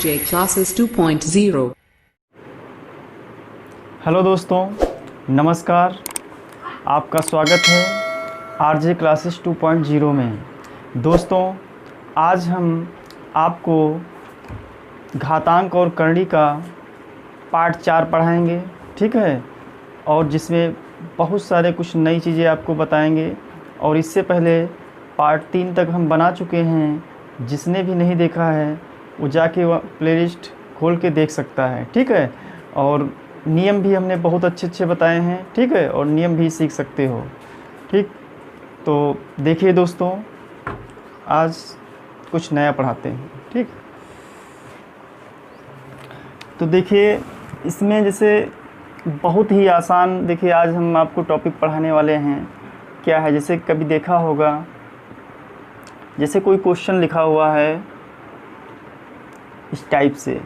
RJ Classes 2.0। Hello दोस्तों, नमस्कार। आपका स्वागत है आरजे क्लासेस 2.0 में। दोस्तों, आज हम आपको घातांक और करणी का पार्ट 4 पढ़ाएंगे, ठीक है। और जिसमें बहुत सारे कुछ नई चीज़ें आपको बताएंगे। और इससे पहले पार्ट 3 तक हम बना चुके हैं। जिसने भी नहीं देखा है वो जाके प्लेलिस्ट खोल के देख सकता है, ठीक है। और नियम भी हमने बहुत अच्छे अच्छे बताए हैं, ठीक है। और नियम भी सीख सकते हो, ठीक। तो देखिए दोस्तों, आज कुछ नया पढ़ाते हैं, ठीक। तो देखिए, इसमें जैसे बहुत ही आसान, देखिए आज हम आपको टॉपिक पढ़ाने वाले हैं। क्या है, जैसे कभी देखा होगा, जैसे कोई क्वेश्चन लिखा हुआ है इस टाइप से,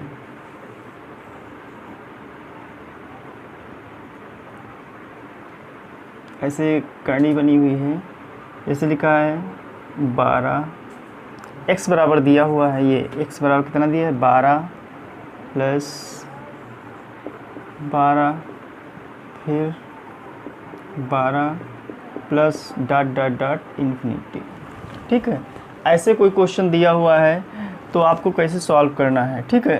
ऐसे करनी बनी हुई है। जैसे लिखा है 12, x बराबर दिया हुआ है। ये x बराबर कितना दिया है, 12 प्लस 12, फिर 12 plus dot dot dot infinity, ठीक है। ऐसे कोई क्वेश्चन दिया हुआ है तो आपको कैसे सॉल्व करना है, ठीक है।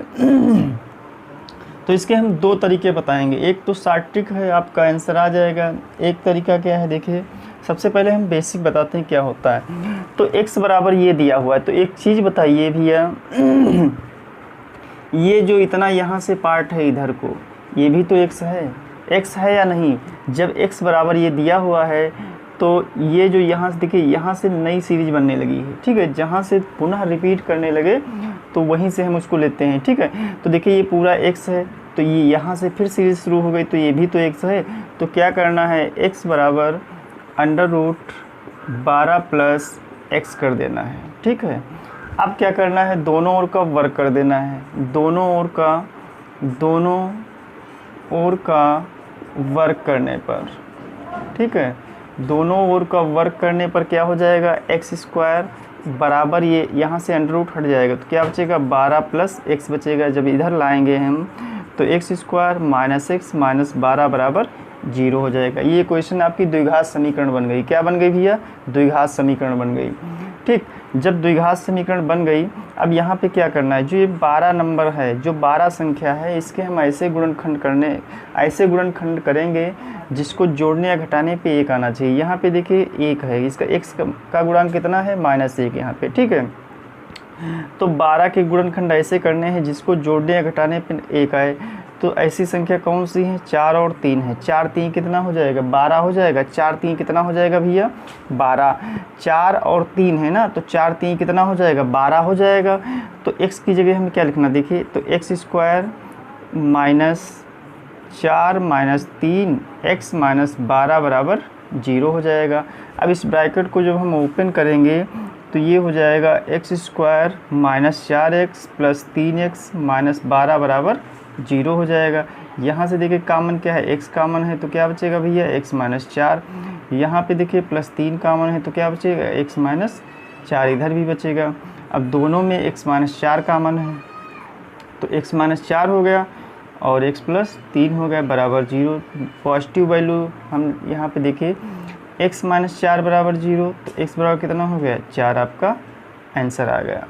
तो इसके हम दो तरीके बताएंगे। एक तो शॉर्ट ट्रिक है, आपका आंसर आ जाएगा। एक तरीका क्या है, देखिए सबसे पहले हम बेसिक बताते हैं क्या होता है। तो x बराबर ये दिया हुआ है, तो एक चीज़ बताइए भैया, ये जो इतना यहाँ से पार्ट है इधर को, ये भी तो x है या नहीं। जब x बराबर ये दिया हुआ है तो ये जो यहाँ से, देखिए यहाँ से नई सीरीज बनने लगी है, ठीक है। जहाँ से पुनः रिपीट करने लगे तो वहीं से हम उसको लेते हैं, ठीक है। तो देखिए ये पूरा x है, तो ये यहाँ से फिर सीरीज शुरू हो गई, तो ये भी तो x है। तो क्या करना है, x बराबर √12 प्लस x कर देना है, ठीक है। अब क्या करना है, दोनों ओर का वर्क कर देना है। दोनों ओर का वर्क करने पर, ठीक है, दोनों ओर का वर्क करने पर क्या हो जाएगा, x² बराबर, ये यहाँ से अंडर रूट हट जाएगा तो क्या बचेगा, 12 प्लस x बचेगा। जब इधर लाएंगे हम तो x² माइनस x माइनस 12 बराबर 0 हो जाएगा। ये क्वेश्चन आपकी द्विघात समीकरण बन गई। क्या बन गई भैया, द्विघात समीकरण बन गई, ठीक। जब द्विघात समीकरण बन गई, अब यहाँ पे क्या करना है, जो ये 12 नंबर है, जो 12 संख्या है, इसके हम ऐसे गुणनखंड करेंगे जिसको जोड़ने या घटाने पे 1 आना चाहिए। यहाँ पे देखिए 1 है, इसका x का गुणांक कितना है, -1 यहाँ पे, ठीक है। तो 12 के गुणनखंड ऐसे करने हैं जिसको जोड़ने या घटाने पे 1 आए। तो ऐसी संख्या कौन सी है, 4 और 3 है। 4 3 कितना हो जाएगा, 12 हो जाएगा। 4 3 कितना हो जाएगा भैया, 12। 4 और 3 है ना, तो 4 3 कितना हो जाएगा, 12 हो जाएगा। तो x की जगह हमें क्या लिखना, देखिए तो x² minus 4 minus 3 x minus 12 बराबर 0 हो जाएगा। अब इस ब्रैकेट को जब हम ओपन करेंगे तो ये हो जाएगा x² minus 4x plus 3x minus 12 बराबर 0 हो जाएगा। यहाँ से देखिए कामन क्या है, x कामन है तो क्या बचेगा भैया, x माइनस 4। यहाँ पे देखिए प्लस 3 कामन है तो क्या बचेगा, x माइनस 4 इधर भी बचेगा। अब दोनों में x माइनस 4 कामन है तो x माइनस 4 हो गया और x प्लस 3 हो गया बराबर 0। पॉजिटिव वैल्यू हम यहाँ पे देखिए, x माइनस 4 बराबर 0, तो x बराबर कितना हो गया, 4 आपका आंसर आ गया,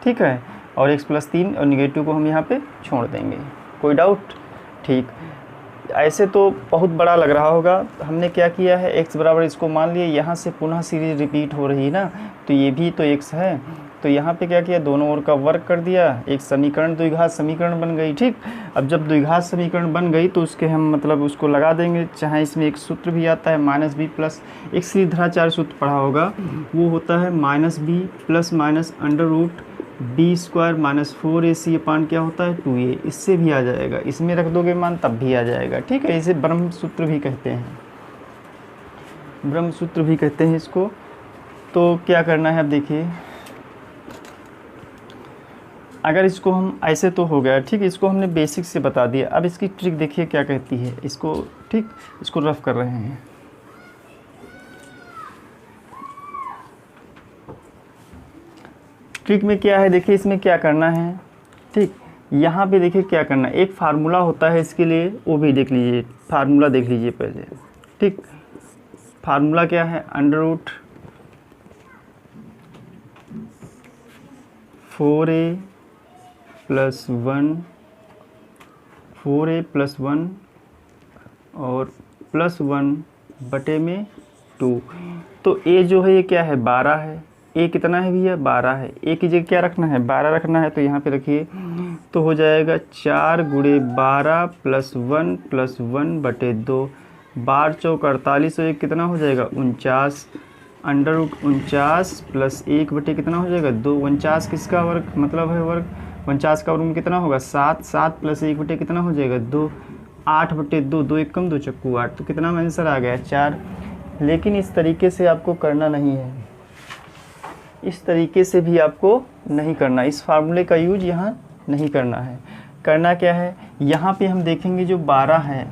ठीक है। और x प्लस 3 और निगेटिव को हम यहाँ पे छोड़ देंगे। कोई डाउट, ठीक। ऐसे तो बहुत बड़ा लग रहा होगा। हमने क्या किया है, x बराबर इसको मान लिया, यहाँ से पुनः सीरीज रिपीट हो रही है ना, तो ये भी तो x है। तो यहाँ पे क्या किया, दोनों ओर का वर्क कर दिया, एक समीकरण द्विघात समीकरण बन गई, ठीक। अब जब द्विघात समीकरण बन गई तो उसके हम मतलब उसको लगा देंगे। चाहे इसमें एक सूत्र भी आता है -b प्लस, एक सीधाचार सूत्र पढ़ा होगा, वो होता है -b plus minus √b² minus 4ac अपान क्या होता है, 2a। इससे भी आ जाएगा, इसमें रख दोगे मान तब भी आ जाएगा, ठीक है। इसे ब्रह्म सूत्र भी कहते हैं, ब्रह्म सूत्र भी कहते हैं इसको। तो क्या करना है, अब देखिए, अगर इसको हम ऐसे तो हो गया, ठीक। इसको हमने बेसिक से बता दिया। अब इसकी ट्रिक देखिए क्या कहती है, इसको, ठीक, इसको रफ कर रहे हैं। ट्रिक में क्या है, देखिए इसमें क्या करना है, ठीक। यहाँ पे देखिए क्या करना है, एक फार्मूला होता है इसके लिए, वो भी देख लीजिए, फार्मूला देख लीजिए पहले। ठीक, फार्मूला क्या है, under root 4a plus 1, 4a plus 1 और प्लस 1 बटे में 2। तो a जो है ये क्या है, 12 है। a कितना है भैया, 12 है। a की जगह क्या रखना है, 12 रखना है। तो यहाँ पे रखिए, तो हो जाएगा 4 गुणे 12 प्लस 1 प्लस 1 बटे 2। 12 चौक 48 और 1 कितना हो जाएगा, 49। अंडर रूट 49 प्लस 1 बटे कितना हो जाएगा, 2। 49 किसका वर्ग मतलब है, वर्ग 49 का वर्ग में कितना होगा, 7। 7 प्लस 1 बटे कितना हो जाएगा, 2। 8 बटे 2, 2 1 कम 2 चक्कू 8। तो कितना आंसर आ गया, 4। लेकिन इस तरीके से आपको करना नहीं है, इस तरीके से भी आपको नहीं करना, इस फार्मूले का यूज यहाँ नहीं करना है। करना क्या है, यहाँ पे हम देखेंगे जो 12 है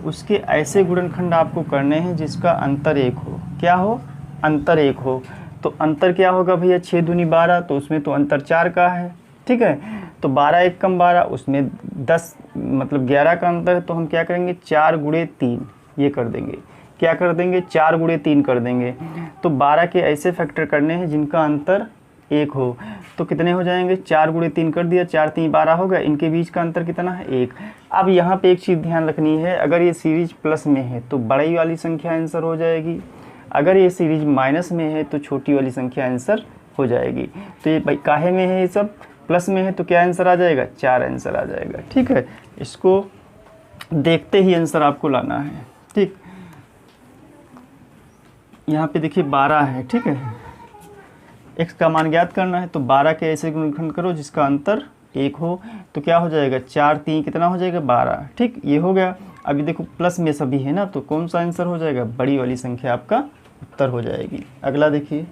उसके ऐसे गुणनखंड आपको करने हैं जिसका अंतर 1 हो। क्या हो, अंतर 1 हो। तो अंतर क्या होगा भैया, 6 दूनी 12, तो उसमें तो अंतर 4 का है। ठीक है, तो 12 1 कम 12, उसमें 10 मतलब 11 का अंतर है। तो हम क्या करेंगे, 4 गुणे 3 ये कर देंगे। क्या कर देंगे, 4 गुणे 3 कर देंगे। तो 12 के ऐसे फैक्टर करने हैं जिनका अंतर 1 हो। तो कितने हो जाएंगे, 4 गुणे 3 कर दिया, 4 3 12 हो गया। इनके बीच का अंतर कितना है, 1। अब यहाँ पे एक चीज़ ध्यान रखनी है, अगर ये सीरीज प्लस में है तो बड़ी वाली संख्या आंसर हो जाएगी, अगर ये सीरीज माइनस में है तो छोटी वाली संख्या आंसर हो जाएगी। तो ये भाई काहे में है, ये सब प्लस में है, तो क्या आंसर आ जाएगा, 4 आंसर आ जाएगा। ठीक है, इसको देखते ही आंसर आपको लाना है। ठीक, यहाँ पे देखिए 12 है। ठीक है, x का मान ज्ञात करना है, तो 12 के ऐसे गुणनखंड करो जिसका अंतर 1 हो। तो क्या हो जाएगा, 4 3 कितना हो जाएगा, 12। ठीक, ये हो गया। अभी देखो प्लस में सभी है ना, तो कौन सा आंसर हो जाएगा, बड़ी वाली संख्या आपका उत्तर हो जाएगी। अगला देखिए,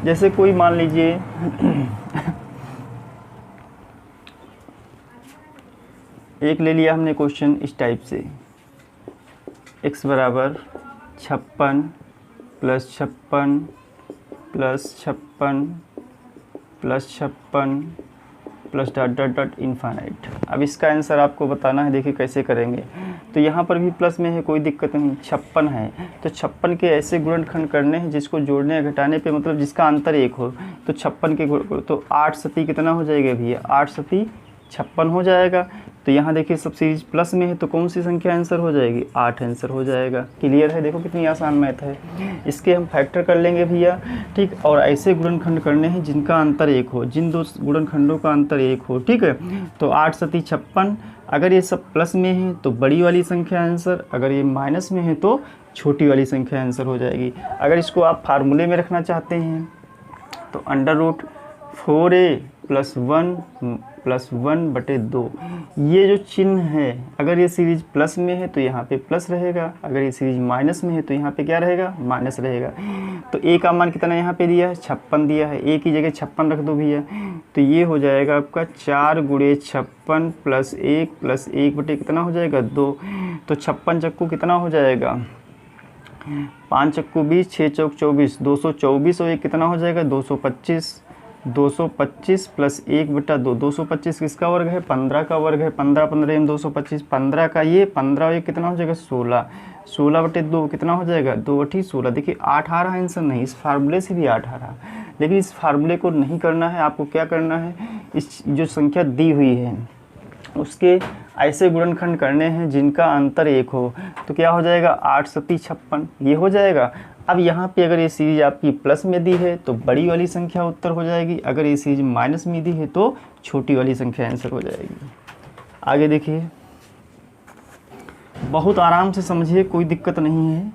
जैसे कोई मान लीजिए एक ले लिया हमने क्वेश्चन इस टाइप से, x बराबर 56 plus 56 plus 56 plus 56 plus dot dot dot infinite. अब इसका आंसर आपको बताना है, देखिए कैसे करेंगे। तो यहाँ पर भी प्लस में है, कोई दिक्कत नहीं, 56 है तो 56 के ऐसे गुणनखंड करने हैं जिसको जोड़ने या घटाने पे मतलब जिसका अंतर 1 हो। तो 56 के तो 8 सती कितना हो जाएगा भैया, 8 सती 56 हो जाएगा। तो यहाँ देखिए सब सीरीज प्लस में है तो कौन सी संख्या आंसर हो जाएगी, 8 आंसर हो जाएगा। क्लियर है, देखो कितनी आसान मैथ है। इसके हम फैक्टर कर लेंगे भैया। ठीक, और ऐसे गुणनखंड करने हैं जिनका अंतर 1 हो, जिन दो गुणनखंडों का अंतर 1 हो। ठीक है, तो 8 सती 56, अगर ये सब प्लस में है तो बड़ी वाली संख्या आंसर, अगर ये माइनस में है तो छोटी वाली संख्या आंसर हो जाएगी। अगर इसको आप फार्मूले में रखना चाहते हैं तो अंडर रूट 4a प्लस 1 बटे 2। ये जो चिन्ह है, अगर ये सीरीज प्लस में है तो यहाँ पे प्लस रहेगा, अगर ये सीरीज माइनस में है तो यहाँ पे क्या रहेगा, माइनस रहेगा। तो a का मान कितना यहाँ पे दिया है, 56 दिया है, a की जगह 56 रख दो भैया। तो ये हो जाएगा आपका 4 गुणे 56 प्लस 1 बटे कितना हो जाएगा, 2। तो 56 चक्कू कितना हो जाएगा, 5 चक्कू 20, 6 चौक 24, 224 और 1 कितना हो जाएगा, 225। 225 प्लस 1 बटा 2, 225 किसका वर्ग है, 15 का वर्ग है। 15 15 में 225, 15 का ये 15 और 1 कितना हो जाएगा, 16। 16 बटे 2 कितना हो जाएगा, 2 बटी 16। देखिए 8 आ रहा है आंसर, नहीं इस फार्मूले से भी 8 आ रहा, लेकिन इस फार्मूले को नहीं करना है। आपको क्या करना है, इस जो संख्या दी हुई है उसके ऐसे गुणनखंड करने हैं जिनका अंतर 1 हो। तो क्या हो जाएगा, 8 सती 56 ये हो जाएगा। अब यहाँ पे अगर ये सीरीज आपकी प्लस में दी है तो बड़ी वाली संख्या उत्तर हो जाएगी, अगर ये सीरीज माइनस में दी है तो छोटी वाली संख्या आंसर हो जाएगी। आगे देखिए, बहुत आराम से समझिए, कोई दिक्कत नहीं है।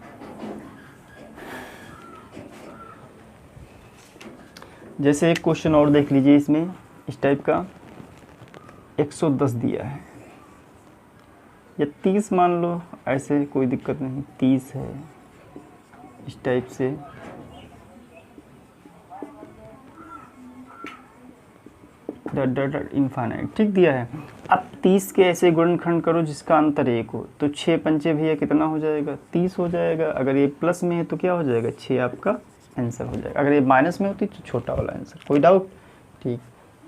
जैसे एक क्वेश्चन और देख लीजिए, इसमें इस टाइप का 110 दिया है या 30 मान लो, ऐसे कोई दिक्कत नहीं, 30 है इस टाइप से। डॉट डॉट डॉट इनफाइनाइट, ठीक दिया है। अब 30 के ऐसे गुणनखंड करो जिसका अंतर 1 हो, तो 6 पंचे भैया कितना हो जाएगा, 30 हो जाएगा। अगर ये प्लस में है तो क्या हो जाएगा, 6 आपका आंसर हो जाएगा। अगर ये माइनस में होती तो छोटा वाला आंसर। कोई डाउट? ठीक,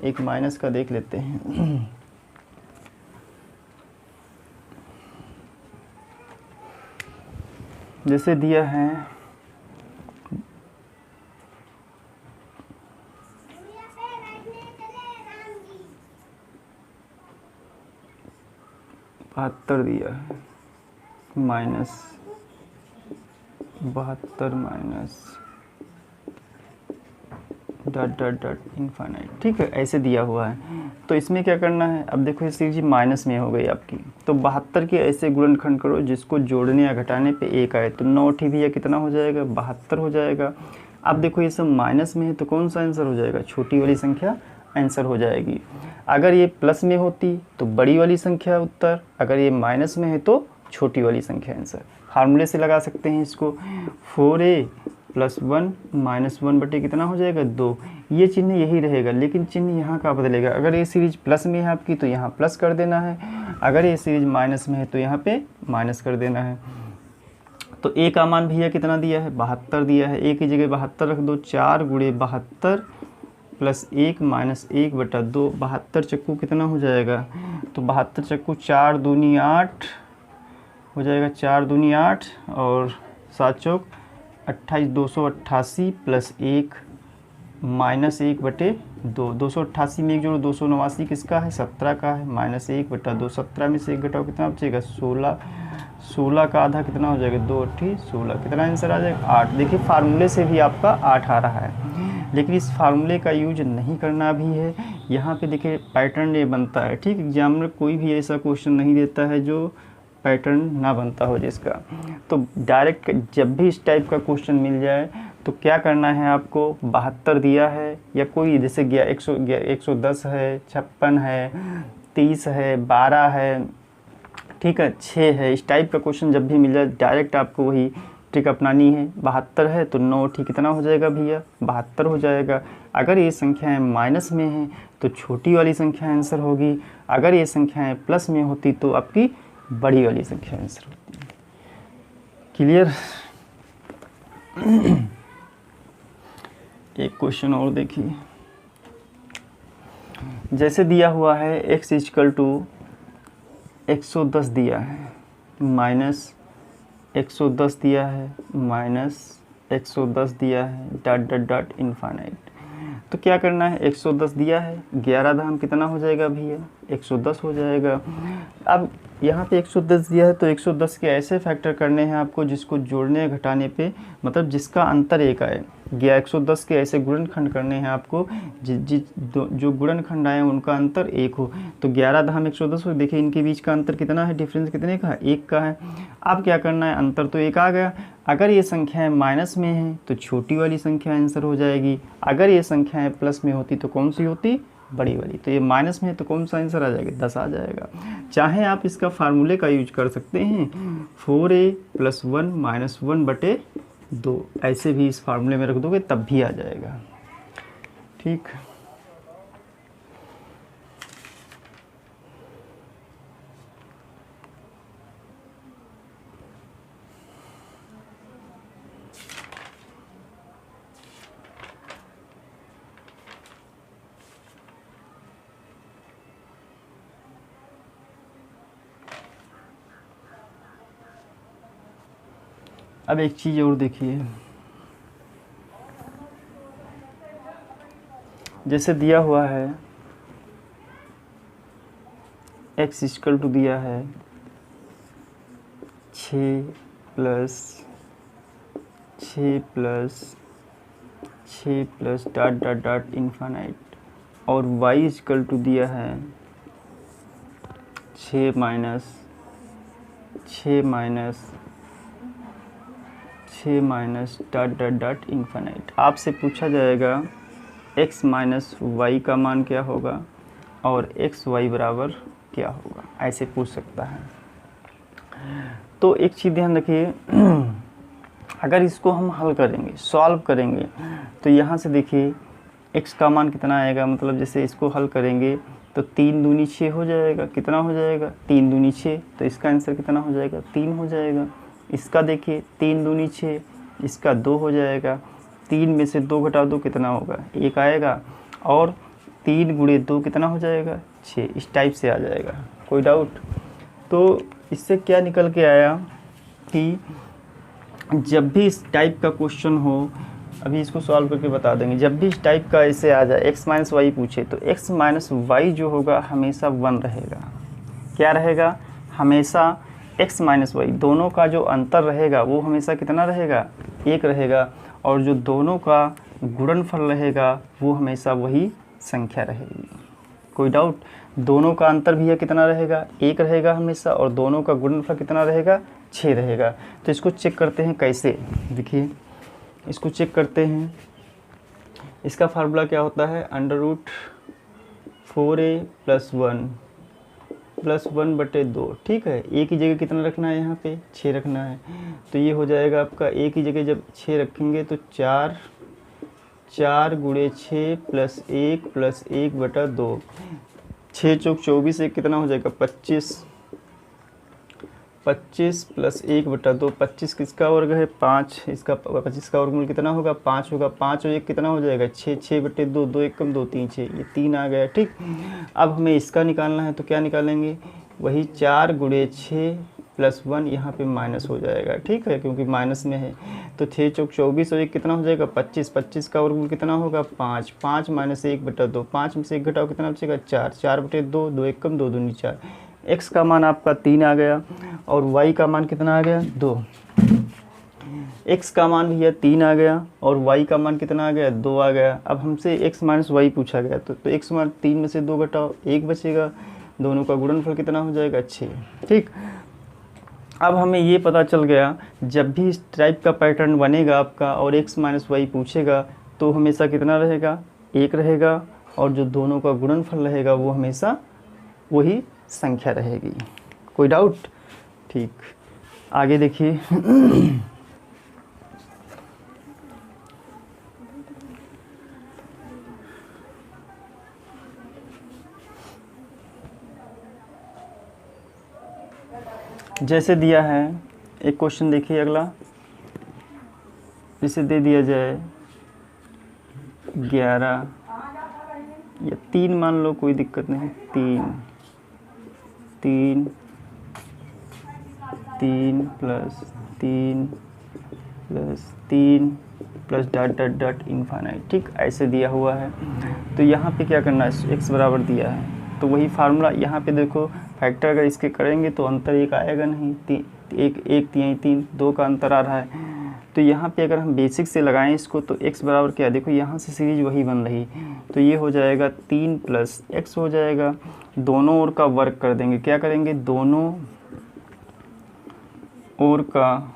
एक माइनस का देख लेते हैं। जैसे दिया है 72 दिया है, minus 72 minus dot dot dot infinite, ठीक है, ऐसे दिया हुआ है। तो इसमें क्या करना है, अब देखो ये सीरीज माइनस में हो गई आपकी, तो 72 के ऐसे गुणनखंड करो जिसको जोड़ने या घटाने पे 1 आए, तो 9 भैया कितना हो जाएगा, 72 हो जाएगा। अब देखो ये सब माइनस में है तो कौन सा आंसर हो जाएगा, छोटी वाली संख्या आंसर हो जाएगी। अगर ये प्लस में होती तो बड़ी वाली संख्या उत्तर, अगर ये माइनस में है तो छोटी वाली संख्या आंसर। फार्मूले से लगा सकते हैं इसको, 4a + 1 - 1 बटे कितना हो जाएगा, 2। ये चिन्ह यही रहेगा, लेकिन चिन्ह यहाँ का बदलेगा। अगर ये सीरीज प्लस में है आपकी तो यहाँ प्लस कर देना है, अगर ये सीरीज माइनस में है तो यहाँ पे माइनस कर देना है। तो a का मान भैया कितना दिया है, 72 दिया है। a की जगह 72 रख दो, 4 × 72 + 1 - 1 बटा 2। 72 चक्कू कितना हो जाएगा, तो 72 चक्कू 4 दूनी 8 हो जाएगा, 4 दूनी 8 और 7 चौक 28, 288 + 1 - 1 बटे 2। 288 में 1 जोड़ो, 289 किसका है, 17 का है, -1 बटा 2। 17 में से 1 घटाओ कितना बचेगा, 16। 16 का आधा कितना हो जाएगा, 2 × 8 = 16। कितना आंसर आ जाएगा, 8। देखिए फार्मूले से भी आपका 8 आ रहा है, लेकिन इस फार्मूले का यूज नहीं करना भी है। यहाँ पे देखिए पैटर्न ये बनता है, ठीक। एग्जामिनर कोई भी ऐसा क्वेश्चन नहीं देता है जो पैटर्न ना बनता हो जिसका। तो डायरेक्ट जब भी इस टाइप का क्वेश्चन मिल जाए तो क्या करना है आपको, 72 दिया है या कोई जैसे 110 है, 56 है, 30 है, 12 है, ठीक है, 6 है, इस टाइप का क्वेश्चन जब भी मिल जाए डायरेक्ट आपको वही ट्रिक अपनानी है। 72 है तो 9 कितना हो जाएगा भैया, 72 हो जाएगा। अगर ये संख्याएं माइनस में हैं तो छोटी वाली संख्या आंसर होगी, अगर ये संख्याएं प्लस में होती तो आपकी बड़ी वाली संख्या आंसर होती है। क्लियर? एक क्वेश्चन और देखिए, जैसे दिया हुआ है x = 110 दिया है, माइनस 110 दिया है, माइनस 110 दिया है, डॉट डॉट डॉट इनफाइनाइट। तो क्या करना है, 110 दिया है, 11 धाम कितना हो जाएगा भैया, 110 हो जाएगा। अब यहाँ पे 110 दिया है तो 110 के ऐसे फैक्टर करने हैं आपको जिसको जोड़ने या घटाने पे मतलब जिसका अंतर 1 आए। 110 के ऐसे गुणनखंड करने हैं आपको जो गुणनखंड आए उनका अंतर 1 हो। तो 11 धाम 110 हो, देखिए इनके बीच का अंतर कितना है, डिफरेंस कितने का है, 1 का है। अब क्या करना है, अंतर तो 1 आ गया। अगर ये संख्याएं माइनस में हैं तो छोटी वाली संख्या आंसर हो जाएगी, अगर ये संख्याएं प्लस में होती तो कौन सी होती, बड़ी वाली। तो ये माइनस में है तो कौन सा आंसर आ जाएगा, 10 आ जाएगा। चाहे आप इसका फार्मूले का यूज कर सकते हैं, 4a + 1 - 1 बटे 2, ऐसे भी इस फार्मूले में रख दोगे तब भी आ जाएगा, ठीक। अब एक चीज़ और देखिए, जैसे दिया हुआ है x = दिया है 6 + 6 डॉट डॉट डॉट इनफाइनाइट, और y = दिया है 6 - डॉट डॉट डॉट इनफाइनाइट। आपसे पूछा जाएगा x - y का मान क्या होगा और xy बराबर क्या होगा, ऐसे पूछ सकता है। तो एक चीज़ ध्यान रखिए, अगर इसको हम हल करेंगे, सॉल्व करेंगे, तो यहाँ से देखिए x का मान कितना आएगा, मतलब जैसे इसको हल करेंगे तो 3 दूनी 6 हो जाएगा। कितना हो जाएगा, 3 दूनी 6, तो इसका आंसर कितना हो जाएगा, 3 हो जाएगा। इसका देखिए 3 दूनी 6, इसका 2 हो जाएगा। 3 में से 2 घटा दो कितना होगा, 1 आएगा। और 3 गुणे 2 कितना हो जाएगा, 6। इस टाइप से आ जाएगा। कोई डाउट? तो इससे क्या निकल के आया कि जब भी इस टाइप का क्वेश्चन हो, अभी इसको सॉल्व करके बता देंगे, जब भी इस टाइप का ऐसे आ जाए x माइनस वाई पूछे तो x माइनस वाई जो होगा हमेशा 1 रहेगा। क्या रहेगा, हमेशा x माइनस वाई दोनों का जो अंतर रहेगा वो हमेशा कितना रहेगा, 1 रहेगा। और जो दोनों का गुणनफल रहेगा वो हमेशा वही संख्या रहेगी। कोई डाउट? दोनों का अंतर भी कितना रहेगा, 1 रहेगा हमेशा, और दोनों का गुणनफल कितना रहेगा, 6 रहेगा। तो इसको चेक करते हैं कैसे, देखिए इसको चेक करते हैं। इसका फार्मूला क्या होता है, √4a + 1/2। ठीक है, a की जगह कितना रखना है, यहाँ पे 6 रखना है। तो ये हो जाएगा आपका a की जगह जब 6 रखेंगे तो 4 गुणे 6 + 1 + 1/2। 6 चौक 24, एक कितना हो जाएगा, 25 + 1/2। 25 किसका वर्ग है, 5। इसका 25 का वर्गमूल कितना होगा, 5 होगा। 5 और 1 कितना हो जाएगा, 6। 6/2, 2 1 कम 2 3 6, ये 3 आ गया। ठीक, अब हमें इसका निकालना है तो क्या निकालेंगे, वही 4 गुणे 6 + 1, यहाँ पे माइनस हो जाएगा। ठीक है, क्योंकि माइनस में है। तो 6 चौक 24 और 1 कितना हो जाएगा, 25। 25 का वर्गमूल कितना होगा, 5। 5 - 1/2, 5 में से 1 घटाओ कितना बचेगा, 4। 4/2, 2 1 कम 2 दूनी 4। x का मान आपका 3 आ गया और y का मान कितना आ गया, 2। x का मान भैया 3 आ गया और y का मान कितना आ गया, 2 आ गया। अब हमसे x माइनस वाई पूछा गया तो x मान 3 में से 2 घटाओ 1 बचेगा। दोनों का गुणनफल कितना हो जाएगा, 6। ठीक, अब हमें ये पता चल गया जब भी इस टाइप का पैटर्न बनेगा आपका और x माइनस वाई पूछेगा तो हमेशा कितना रहेगा, 1 रहेगा। और जो दोनों का गुणनफल रहेगा वो हमेशा वही संख्या रहेगी। कोई डाउट? ठीक, आगे देखिए। जैसे दिया है एक क्वेश्चन, देखिए अगला, इसे दे दिया जाए 11 या 3 मान लो, कोई दिक्कत नहीं। 3 plus 3 plus 3 plus dot infinite. ठीक, ऐसे दिया हुआ है। तो यहाँ पे क्या करना है, x बराबर दिया है तो वही फार्मूला यहाँ पे देखो, फैक्टर अगर इसके करेंगे तो अंतर 1 आएगा नहीं। 1 3 2 का अंतर आ रहा है। तो यहाँ पे अगर हम बेसिक से लगाएं इसको तो x बराबर क्या, देखो यहाँ से सीरीज वही बन रही, तो ये हो जाएगा 3 + x हो जाएगा। दोनों ओर का वर्क कर देंगे, क्या करेंगे, दोनों ओर का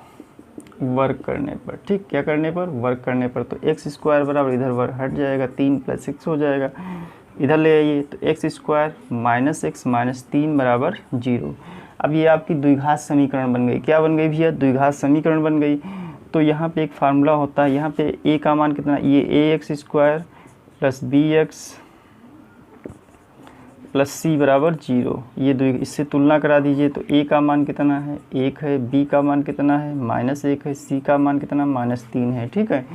वर्क करने पर। ठीक, क्या करने पर, वर्क करने पर। तो x² बराबर इधर वर्क हट जाएगा, 3 + x हो जाएगा। इधर ले आइए तो x² - x - 3 बराबर 0। अब ये आपकी द्विघात समीकरण बन गई। क्या बन गई भैया, द्विघात समीकरण बन गई। तो यहाँ पे एक फार्मूला होता है, यहाँ पे a का मान कितना, ये ax² + bx + c बराबर 0। ये इससे तुलना करा दीजिए तो a का मान कितना है, 1 है। b का मान कितना है, -1 है। c का मान कितना, -3 है। ठीक है,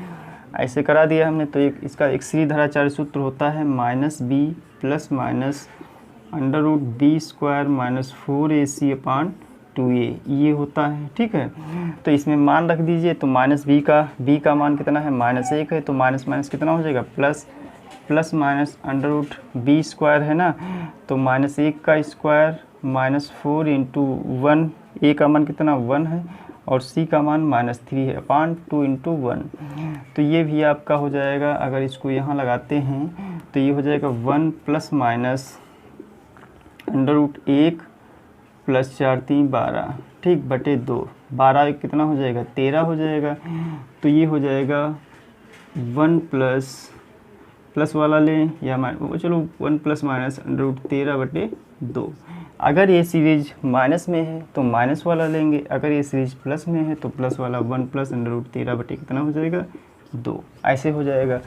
ऐसे करा दिया हमने। तो इसका एक सीधाचार्य सूत्र होता है -b + √b² - 4ac/2a, ये होता है। ठीक है, तो इसमें मान रख दीजिए। तो b का मान कितना है, -1 है। तो माइनस कितना हो जाएगा, प्लस √b² है ना, तो -1 का स्क्वायर -4 × 1, a का मान कितना 1 है और c का मान -3 है, 2 × 1। तो ये भी आपका हो जाएगा, अगर इसको यहाँ लगाते हैं तो ये हो जाएगा 1 ± √1 + 4 3 12। ठीक, बटे 2, 12 कितना हो जाएगा, 13 हो जाएगा। तो ये हो जाएगा 1 प्लस वाला लें या चलो 1 ± √13/2। अगर ये सीरीज माइनस में है तो माइनस वाला लेंगे, अगर ये सीरीज प्लस में है तो प्लस वाला। 1 + √13 कितना हो जाएगा, 2। ऐसे हो जाएगा।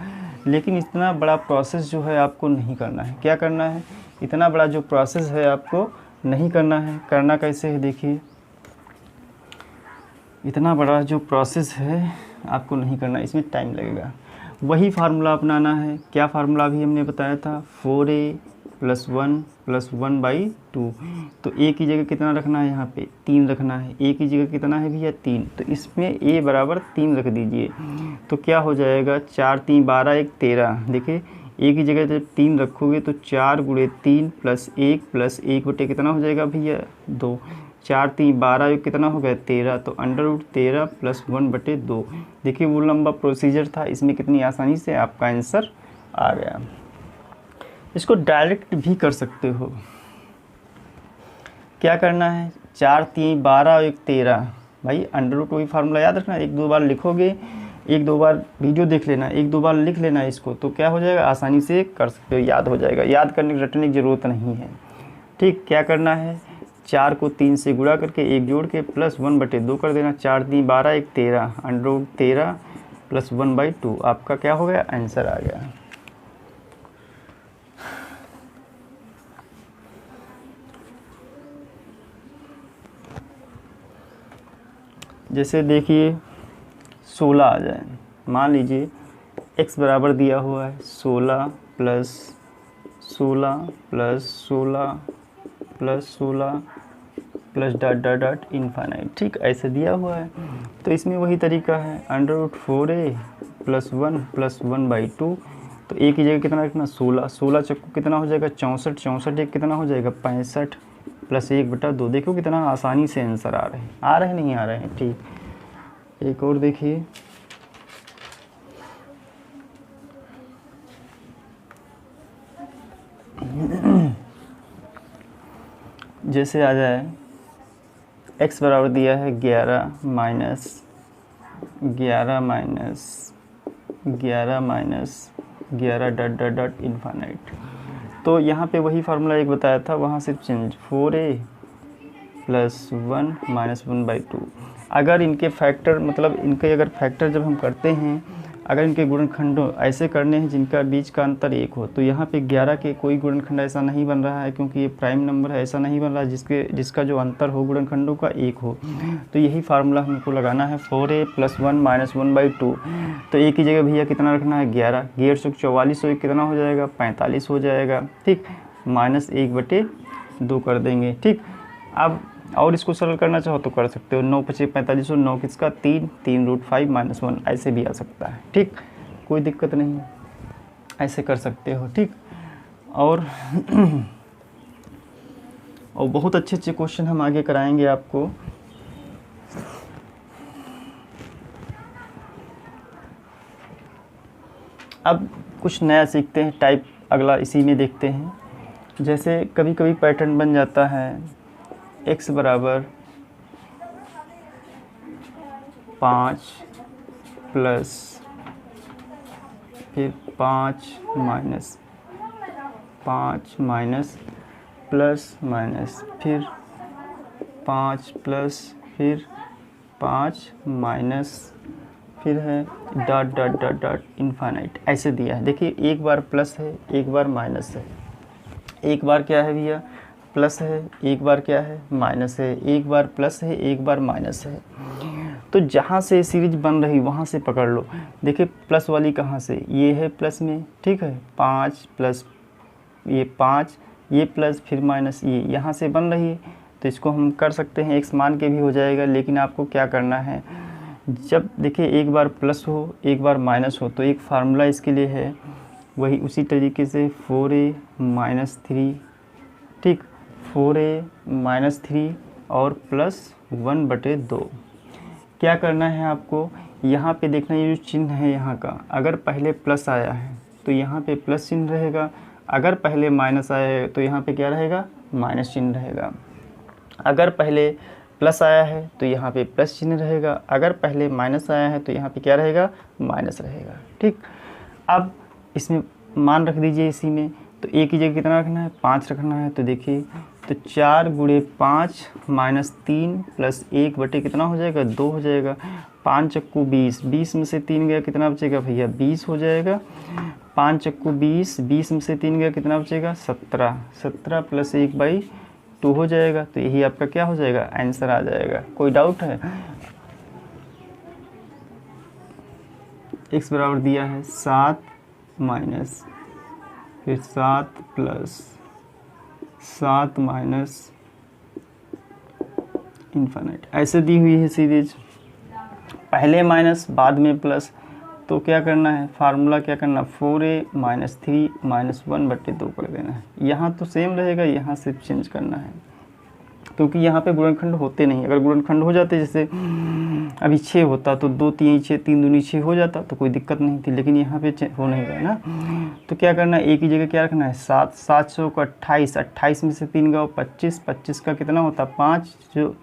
लेकिन इतना बड़ा प्रोसेस जो है आपको नहीं करना है। क्या करना है? इतना बड़ा जो प्रोसेस है आपको नहीं करना है। करना कैसे है देखिए, इतना बड़ा जो प्रोसेस है आपको नहीं करना, इसमें टाइम लगेगा। वही फार्मूला अपनाना है। क्या फार्मूला भी हमने बताया था? 4a + 1 + 1/2। तो a की जगह कितना रखना है? यहाँ पे 3 रखना है। a की जगह कितना है भैया? 3। तो इसमें a बराबर 3 रख दीजिए। तो क्या हो जाएगा? 4 3 12 1 13। देखिए a की जगह जब 3 रखोगे तो 4 × 3 + 1 + 1 बटे कितना हो जाएगा भैया? 2। 4 3 12 कितना हो गया? 13। तो √13 + 1/2। देखिए वो लंबा प्रोसीजर था, इसमें कितनी आसानी से आपका आंसर आ गया। इसको डायरेक्ट भी कर सकते हो। क्या करना है? 4 3 12 1 13। भाई √ वही फार्मूला याद रखना। 1 2 बार लिखोगे, 1 2 बार वीडियो देख लेना, 1 2 बार लिख लेना इसको, तो क्या हो जाएगा? आसानी से कर सकते हो, याद हो जाएगा। याद करने की रटने की ज़रूरत नहीं है। ठीक, क्या करना है? 4 को 3 से गुणा करके 1 जोड़ के + 1/2 कर देना। 4 3 12 1 13, √13 + 1/2 आपका क्या हो गया? आंसर आ गया। जैसे देखिए 16 आ जाए, मान लीजिए x बराबर दिया हुआ है 16 + 16 + 16 + 16 + ... इन्फाइनाइट। ठीक, ऐसे दिया हुआ है। तो इसमें वही तरीका है, √4a + 1 + 1/2। तो a की जगह कितना रखना? 16। 16 चक्कू कितना हो जाएगा? 64। 64 एक कितना हो जाएगा? 65 + 1/2। देखो कितना आसानी से आंसर आ रहे हैं। आ रहे हैं नहीं आ रहे हैं? ठीक, एक और देखिए, जैसे आ जाए x बराबर दिया है 11 - 11 ... इन्फाइनाइट। तो यहाँ पे वही फार्मूला एक बताया था, वहाँ सिर्फ चेंज 4a + 1 - 1/2। अगर इनके फैक्टर, मतलब इनके अगर फैक्टर जब हम करते हैं, अगर इनके गुणनखंड ऐसे करने हैं जिनका बीच का अंतर 1 हो, तो यहाँ पे 11 के कोई गुणनखंड ऐसा नहीं बन रहा है, क्योंकि ये प्राइम नंबर है। ऐसा नहीं बन रहा जिसका जो अंतर हो गुणनखंडों का 1 हो। तो यही फार्मूला हमको लगाना है, 4a + 1 - 1/2। तो a की जगह भैया कितना रखना है? 11। 11 44 हो कितना हो जाएगा? 45 हो जाएगा। ठीक, -1/2 कर देंगे। ठीक, अब और इसको सरल करना चाहो तो कर सकते हो। 9 5 45 और 9 किसका? 3 3√5 - 1 ऐसे भी आ सकता है। ठीक, कोई दिक्कत नहीं है, ऐसे कर सकते हो। ठीक, और बहुत अच्छे अच्छे क्वेश्चन हम आगे कराएंगे आपको। अब कुछ नया सीखते हैं, टाइप अगला इसी में देखते हैं। जैसे कभी कभी पैटर्न बन जाता है x बराबर 5 प्लस फिर 5 माइनस 5 माइनस प्लस माइनस फिर 5 प्लस फिर 5 माइनस फिर है ... इन्फाइनाइट ऐसे दिया है। देखिए एक बार प्लस है, एक बार माइनस है, एक बार क्या है भैया? प्लस है, एक बार क्या है? माइनस है, एक बार प्लस है, एक बार माइनस है। तो जहाँ से सीरीज बन रही वहाँ से पकड़ लो। देखिए प्लस वाली कहाँ से? ये है प्लस में, ठीक है, 5 प्लस ये 5, ये प्लस फिर माइनस, ये यहाँ से बन रही है। तो इसको हम कर सकते हैं, x मान के भी हो जाएगा। लेकिन आपको क्या करना है, जब देखिए एक बार प्लस हो एक बार माइनस हो, तो एक फार्मूला इसके लिए है, वही उसी तरीके से 4a - 3, ठीक, 4a - 3 और +1/2। क्या करना है आपको? यहाँ पे देखना, ये जो चिन्ह है यहाँ का, अगर पहले प्लस आया है तो यहाँ पे प्लस चिन्ह रहेगा। अगर पहले माइनस आया है तो यहाँ पे क्या रहेगा? माइनस चिन्ह रहेगा। अगर पहले प्लस आया है तो यहाँ पे प्लस चिन्ह रहेगा। अगर पहले माइनस आया है तो यहाँ पे क्या रहेगा? माइनस रहेगा। ठीक, अब इसमें मान रख दीजिए इसी में। तो a की जगह कितना रखना है? 5 रखना है। तो देखिए, तो 4 × 5 - 3 + 1 बटे कितना हो जाएगा? 2 हो जाएगा। 5 चक्कू 20, 20 में से 3 गया कितना बचेगा भैया 20 हो जाएगा। 5 चक्कू 20, 20 में से 3 गया कितना बचेगा 17, 17 प्लस 1/2 हो जाएगा। तो यही आपका क्या हो जाएगा आंसर आ जाएगा। कोई डाउट है? x बराबर दिया है 7 माइनस फिर 7 प्लस 7 माइनस इन्फिनिट, ऐसे दी हुई है सीरीज, पहले माइनस बाद में प्लस। तो क्या करना है, फार्मूला क्या करना, 4a माइनस 3 माइनस 1/2 कर देना है। यहाँ तो सेम रहेगा, यहाँ सिर्फ चेंज करना है, क्योंकि यहाँ पे गुणनखंड होते नहीं। अगर गुणनखंड हो जाते, जैसे अभी 6 होता तो 2 3 6 3 दूनी 6 हो जाता तो कोई दिक्कत नहीं थी, लेकिन यहाँ पे हो नहीं रहा है ना। तो क्या करना है, एक ही जगह क्या रखना है 7, 7 सौ को 28, 28 में से 3 गया 25, 25 का कितना होता 5, जो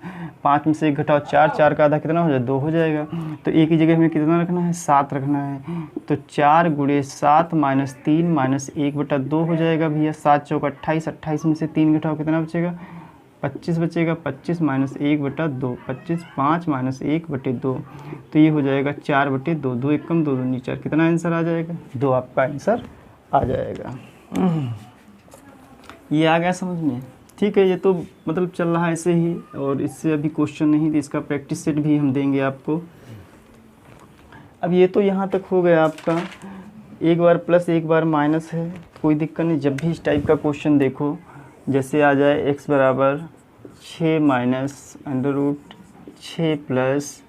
5 में से 1 घटाओ 4, 4 का आधा कितना हो जाए 2 हो जाएगा। तो एक ही जगह हमें कितना रखना है 7 रखना है। तो 4 गुणे 7 माइनस 3 माइनस 1/2 हो जाएगा भैया। 7 चौक 28, 28 में से 3 घटाओ कितना बचेगा 25 बचेगा। 25 माइनस 1/2, 25 5 माइनस 1/2, तो ये हो जाएगा 4/2, 2 एकम 2 दूनी 4, कितना आंसर आ जाएगा 2 आपका आंसर आ जाएगा। ये आ गया समझ में? ठीक है, ये तो मतलब चल रहा है ऐसे ही, और इससे अभी क्वेश्चन नहीं थी, इसका प्रैक्टिस सेट भी हम देंगे आपको। अब ये तो यहाँ तक हो गया आपका, एक बार प्लस एक बार माइनस है, कोई दिक्कत नहीं। जब भी इस टाइप का क्वेश्चन देखो, जैसे आ जाए x बराबर 6 माइनस √6 प्लस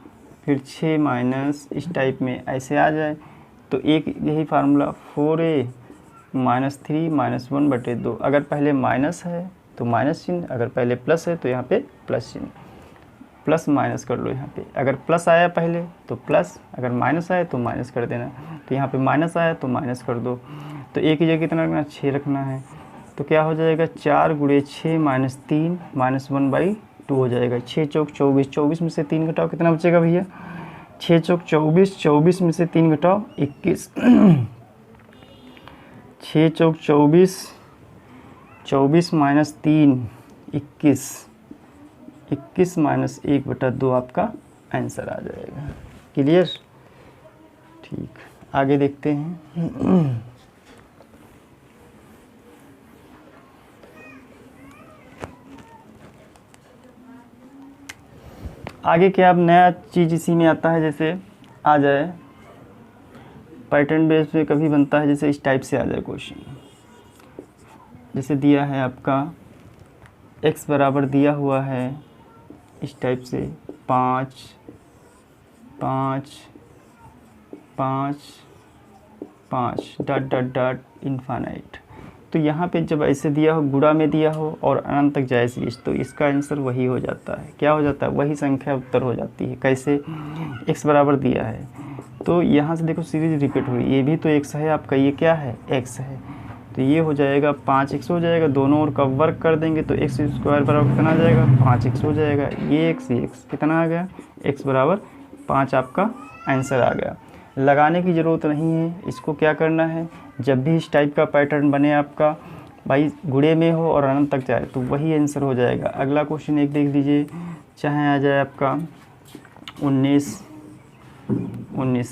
फिर 6 माइनस, इस टाइप में ऐसे आ जाए, तो एक यही फार्मूला 4a माइनस 3 माइनस 1/2। अगर पहले माइनस है तो माइनस चिन्ह, अगर पहले प्लस है तो यहाँ पे प्लस चिन्ह, प्लस माइनस कर लो यहाँ पे। अगर प्लस आया पहले तो प्लस, अगर माइनस आया तो माइनस कर देना। तो यहाँ पे माइनस आया तो माइनस कर दो। तो एक ही जगह कितना रखना 6 रखना है। तो क्या हो जाएगा 4 गुणे 6 माइनस 3 माइनस 1/2 हो जाएगा। 6 चौक 24, 24 में से 3 घटाओ कितना बचेगा भैया 6 चौक 24, 24 में से 3 घटाओ 21। 6 चौक 24, 24 माइनस 3 21, 21 माइनस 1/2 आपका आंसर आ जाएगा। क्लियर? ठीक, आगे देखते हैं। आगे क्या, अब नया चीज़ इसी में आता है, जैसे आ जाए पैटर्न बेस पे कभी बनता है, जैसे इस टाइप से आ जाए क्वेश्चन। जैसे दिया है आपका x बराबर दिया हुआ है इस टाइप से 5 5 5 5 डॉट डॉट डॉट इन्फिनिट। तो यहाँ पे जब ऐसे दिया हो, गुणा में दिया हो और अनंत तक जाए सीरीज, तो इसका आंसर वही हो जाता है। क्या हो जाता है, वही संख्या उत्तर हो जाती है। कैसे, x बराबर दिया है तो यहाँ से देखो सीरीज रिपीट हुई, ये भी तो x है आपका, ये क्या है x है, तो ये हो जाएगा 5x हो जाएगा। दोनों ओर का वर्क कर देंगे तो x स्क्वायर बराबर कितना आ जाएगा 5x हो जाएगा। ये x कितना आ गया x बराबर 5 आपका आंसर आ गया। लगाने की ज़रूरत नहीं है, इसको क्या करना है, जब भी इस टाइप का पैटर्न बने आपका भाई गुणे में हो और अनंत तक जाए तो वही आंसर हो जाएगा। अगला क्वेश्चन एक देख लीजिए, चाहे आ जाए आपका 19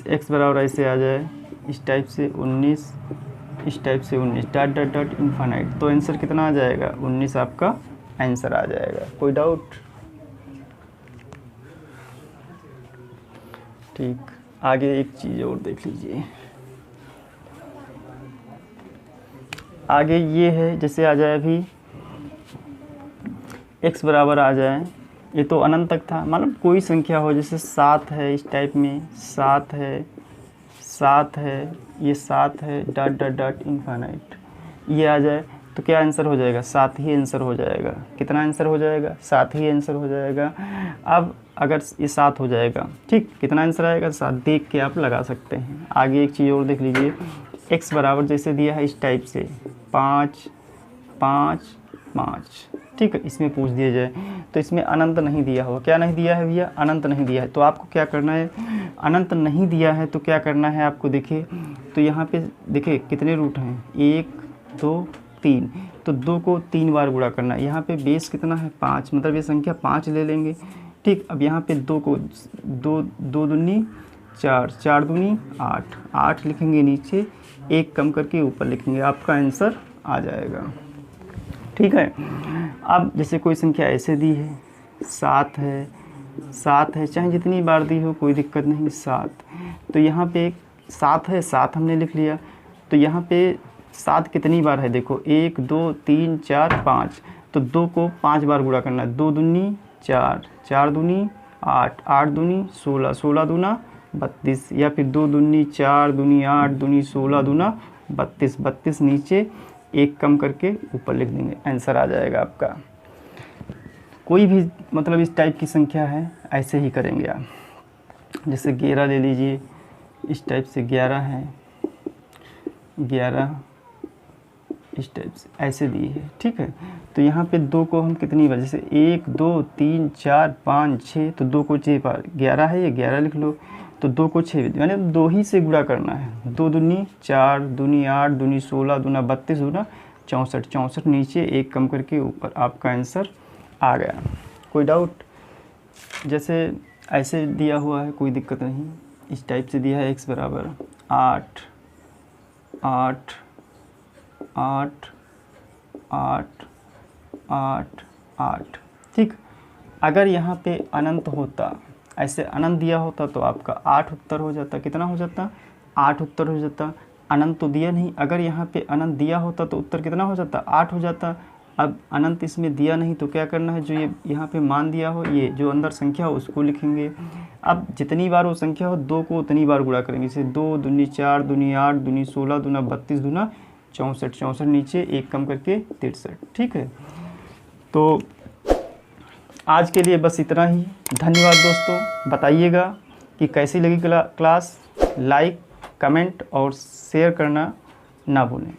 x बराबर ऐसे आ जाए इस टाइप से 19, इस टाइप से 19 डॉट डॉट डॉट इन्फिनिट, तो आंसर कितना आ जाएगा 19 आपका आंसर आ जाएगा। कोई डाउट? ठीक, आगे एक चीज़ और देख लीजिए। आगे ये है, जैसे आ जाए अभी x बराबर आ जाए, ये तो अनंत तक था, मतलब कोई संख्या हो, जैसे 7 है इस टाइप में, 7 है 7 है, ये 7 है डॉट डॉट डॉट इन्फिनिट, ये आ जाए तो क्या आंसर हो जाएगा 7 ही आंसर हो जाएगा। कितना आंसर हो जाएगा 7 ही आंसर हो जाएगा। अब अगर ये 7 हो जाएगा, ठीक, कितना आंसर आएगा 7, देख के आप लगा सकते हैं। आगे एक चीज़ और देख लीजिए, x बराबर जैसे दिया है इस टाइप से 5 5 5, ठीक है, इसमें पूछ दिया जाए तो इसमें अनंत नहीं दिया हो, क्या नहीं दिया है भैया अनंत नहीं दिया है, तो आपको क्या करना है, अनंत नहीं दिया है तो क्या करना है आपको, देखिए तो यहाँ पे देखिए कितने रूट हैं 1 2 3, तो 2 को 3 बार गुणा करना है। यहाँ पे बेस कितना है 5, मतलब ये संख्या 5 ले लेंगे, ठीक। अब यहाँ पे 2 को 2 दूनी 4, 4 दूनी 8, 8 लिखेंगे नीचे, 1 कम करके ऊपर लिखेंगे, आपका आंसर आ जाएगा। ठीक है। अब जैसे कोई संख्या ऐसे दी है, 7 है, 7 है, चाहे जितनी बार दी हो कोई दिक्कत नहीं, 7। तो यहाँ पे 7 है, 7 हमने लिख लिया। तो यहाँ पे 7 कितनी बार है देखो, 1 2 3 4 5, तो 2 को 5 बार गुणा करना है। 2 दूनी 4, 4 दूनी 8, 8 दूनी 16, 16 दूना 32, या फिर 2 दूनी 4 दूनी 8 दूनी 16 दूना 32, 32 नीचे 1 कम करके ऊपर लिख देंगे, आंसर आ जाएगा आपका। कोई भी मतलब इस टाइप की संख्या है ऐसे ही करेंगे आप। जैसे 11 ले लीजिए, इस टाइप से 11 है, 11 इस टाइप से ऐसे दी है। ठीक है। तो यहाँ पे 2 को हम कितनी बार, जैसे 1 2 3 4 5 6, तो 2 को 6 बार, 11 है ये 11 लिख लो। तो 2 को 6 यानी 2 ही से गुणा करना है। 2 दूनी 4 दूनी 8 दूनी 16 दूना 32 दूना 64, 64 नीचे 1 कम करके ऊपर, आपका आंसर आ गया। कोई डाउट? जैसे ऐसे दिया हुआ है कोई दिक्कत नहीं, इस टाइप से दिया है x बराबर 8 8 8 8 8 8। ठीक। अगर यहाँ पे अनंत होता, ऐसे अनंत दिया होता तो आपका 8 उत्तर हो जाता। कितना हो जाता? 8 उत्तर हो जाता। अनंत तो दिया नहीं, अगर यहाँ पे अनंत दिया होता तो उत्तर कितना हो जाता? 8 हो जाता। अब अनंत इसमें दिया नहीं तो क्या करना है, जो ये यहाँ पे मान दिया हो, ये जो अंदर संख्या हो उसको लिखेंगे। अब जितनी बार वो संख्या हो 2 को उतनी बार गुणा करेंगे। जैसे 2 दूनी 4 दूनी 8 दूनी 16 दूना 32 दूना 64, 64 नीचे 1 कम करके 63। ठीक है। तो आज के लिए बस इतना ही। धन्यवाद दोस्तों। बताइएगा कि कैसी लगी क्लास। लाइक, कमेंट और शेयर करना ना भूलें।